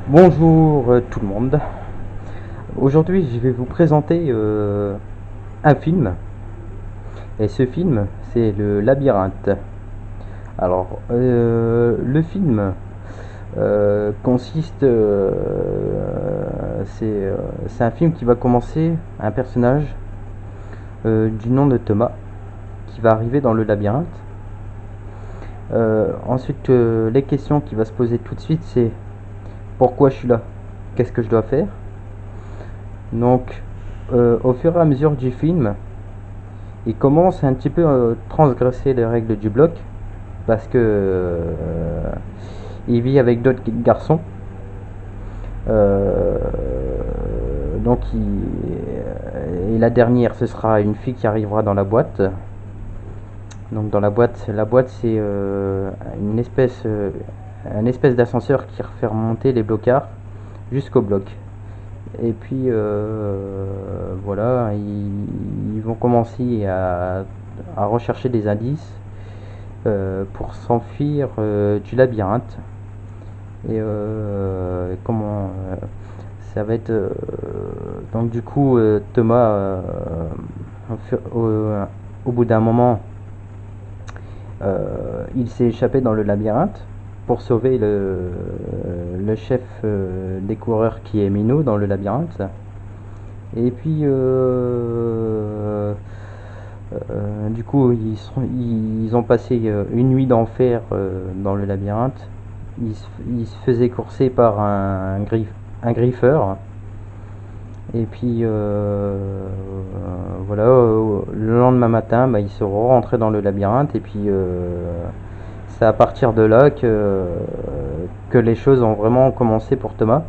Bonjour tout le monde. Aujourd'hui, je vais vous présenter un film. Et ce film, c'est Le Labyrinthe. Alors, le film consiste. C'est un film qui va commencer un personnage du nom de Thomas qui va arriver dans le labyrinthe. Ensuite, les questions qui va se poser tout de suite, c'est pourquoi je suis là? Qu'est-ce que je dois faire? Donc, au fur et à mesure du film, il commence un petit peu à transgresser les règles du bloc parce que il vit avec d'autres garçons. Euh, donc, et la dernière, ce sera une fille qui arrivera dans la boîte. Donc, dans la boîte, c'est une espèce d'ascenseur qui refait remonter les blocards jusqu'au bloc. Et puis voilà, ils vont commencer à rechercher des indices pour s'enfuir du labyrinthe. Et comment ça va être donc du coup Thomas au bout d'un moment il s'est échappé dans le labyrinthe pour sauver le chef des coureurs qui est Minou dans le labyrinthe. Et puis, du coup, ils ont passé une nuit d'enfer dans le labyrinthe. Ils se faisaient courser par un griffeur. Et puis, voilà, le lendemain matin, bah, ils sont rentrés dans le labyrinthe. Et puis, c'est à partir de là que les choses ont vraiment commencé pour Thomas.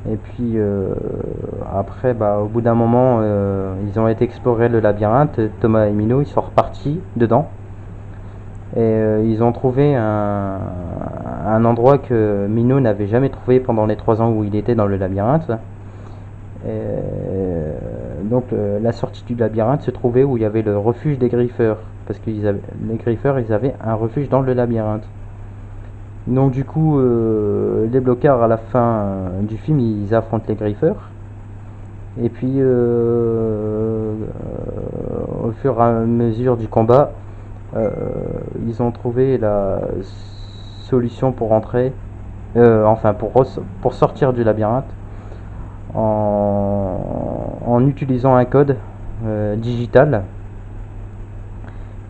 Et puis après, bah, au bout d'un moment, ils ont été explorer le labyrinthe. Thomas et Mino, ils sont repartis dedans. Et ils ont trouvé un endroit que Mino n'avait jamais trouvé pendant les 3 ans où il était dans le labyrinthe. Et, donc la sortie du labyrinthe se trouvait où il y avait le refuge des griffeurs. Parce que les griffeurs, ils avaient un refuge dans le labyrinthe. Donc du coup, les blocards à la fin du film, ils affrontent les griffeurs. Et puis, au fur et à mesure du combat, euh, ils ont trouvé la solution pour rentrer, enfin pour sortir du labyrinthe en utilisant un code digital.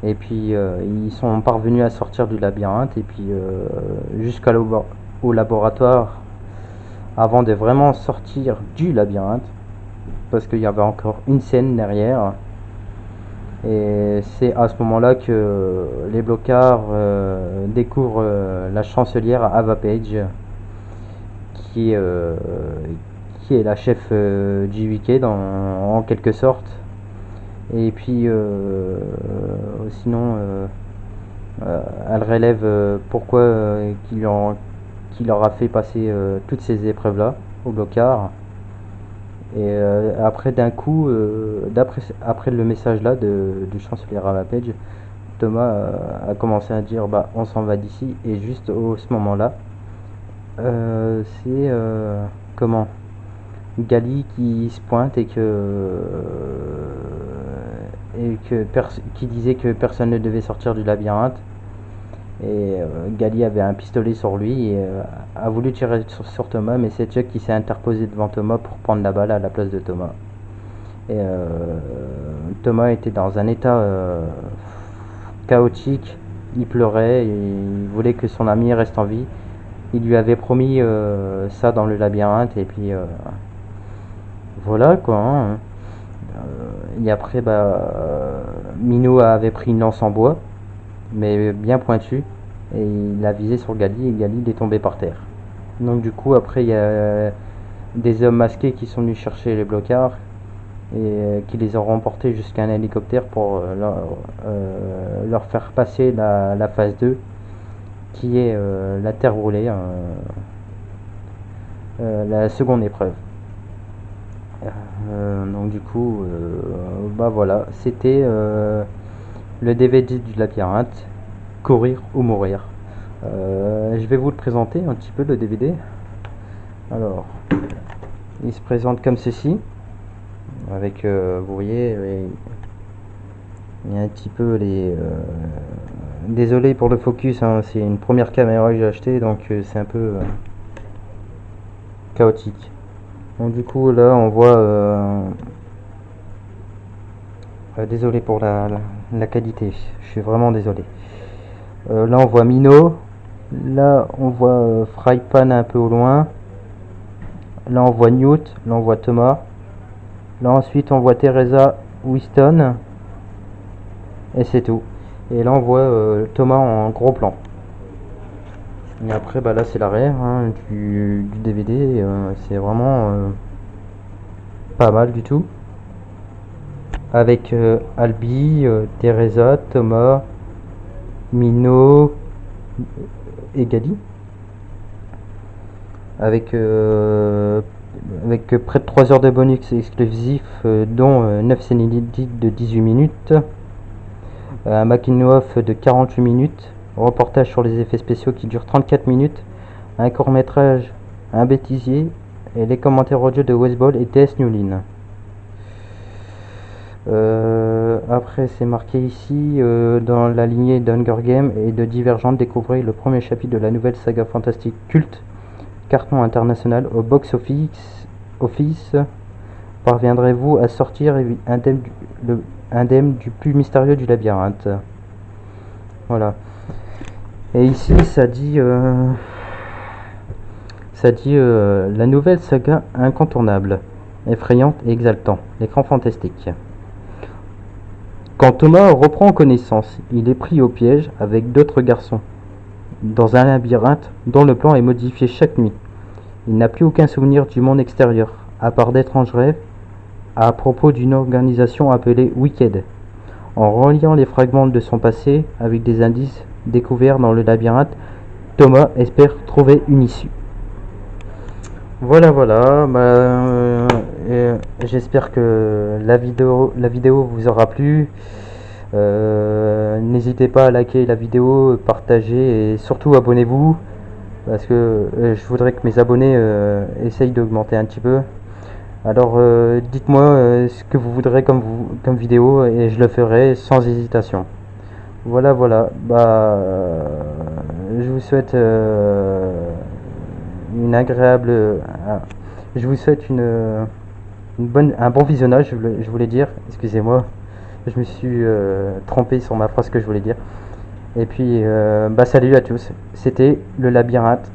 Et puis ils sont parvenus à sortir du labyrinthe et puis au laboratoire avant de vraiment sortir du labyrinthe parce qu'il y avait encore une scène derrière. Et c'est à ce moment-là que les blocards découvrent la chancelière Ava Page qui, euh, qui est la chef du week-end en quelque sorte. Et puis sinon elle relève pourquoi qu'il leur a fait passer toutes ces épreuves-là au blocard. Et après d'un coup, après le message là du chancelier Ravapage, Thomas a commencé à dire bah on s'en va d'ici. Et juste au ce moment-là, c'est comment Gali qui se pointe qui disait que personne ne devait sortir du labyrinthe. Et Gali avait un pistolet sur lui et a voulu tirer sur Thomas, mais c'est Chuck qui s'est interposé devant Thomas pour prendre la balle à la place de Thomas. Et Thomas était dans un état chaotique, il pleurait et il voulait que son ami reste en vie. Il lui avait promis ça dans le labyrinthe et puis voilà quoi. Hein. Et après, bah, Minou avait pris une lance en bois, mais bien pointue, et il l'a visé sur Gali et Gali est tombé par terre. Donc du coup, après, il y a des hommes masqués qui sont venus chercher les blocards et qui les ont remportés jusqu'à un hélicoptère pour leur faire passer la phase 2 qui est la terre brûlée, la seconde épreuve. Donc du coup, bah voilà, c'était le DVD du labyrinthe, courir ou mourir. Je vais vous le présenter un petit peu le DVD. Alors, il se présente comme ceci, avec, vous voyez, il y a un petit peu les... désolé pour le focus, hein, c'est une première caméra que j'ai achetée, donc c'est un peu chaotique. Donc du coup, là, on voit... désolé pour la qualité, je suis vraiment désolé. Là, on voit Mino. Là, on voit Frypan un peu au loin. Là, on voit Newt. Là, on voit Thomas. Là, ensuite, on voit Teresa Winston. Et c'est tout. Et là, on voit Thomas en gros plan. Et après, bah, là, c'est l'arrière hein, du DVD. C'est vraiment pas mal du tout. Avec Albi, Teresa, Thomas, Mino et Gali. Avec près de 3 heures de bonus exclusifs, dont 9 scènes inédites de 18 minutes, un making-of de 48 minutes, un reportage sur les effets spéciaux qui dure 34 minutes, un court-métrage, un bêtisier, et les commentaires audio de Westball et TS Newlin. Après, c'est marqué ici, dans la lignée d'Hunger Games et de Divergente, découvrez le premier chapitre de la nouvelle saga fantastique culte, carton international au box-office. Parviendrez-vous à sortir indemne du plus mystérieux du labyrinthe? Voilà. Et ici, ça dit la nouvelle saga incontournable, effrayante et exaltante, l'écran fantastique. Quand Thomas reprend connaissance, il est pris au piège avec d'autres garçons, dans un labyrinthe dont le plan est modifié chaque nuit. Il n'a plus aucun souvenir du monde extérieur, à part d'étranges rêves à propos d'une organisation appelée Wicked. En reliant les fragments de son passé avec des indices découverts dans le labyrinthe, Thomas espère trouver une issue. Voilà, voilà. J'espère que la vidéo vous aura plu. N'hésitez pas à liker la vidéo, partager et surtout abonnez-vous parce que je voudrais que mes abonnés essayent d'augmenter un petit peu. Alors dites-moi ce que vous voudrez comme vidéo et je le ferai sans hésitation. Voilà, voilà. Je vous souhaite une agréable. Je vous souhaite un bon visionnage, je voulais dire. Excusez-moi, je me suis trompé sur ma phrase que je voulais dire. Et puis, salut à tous. C'était le labyrinthe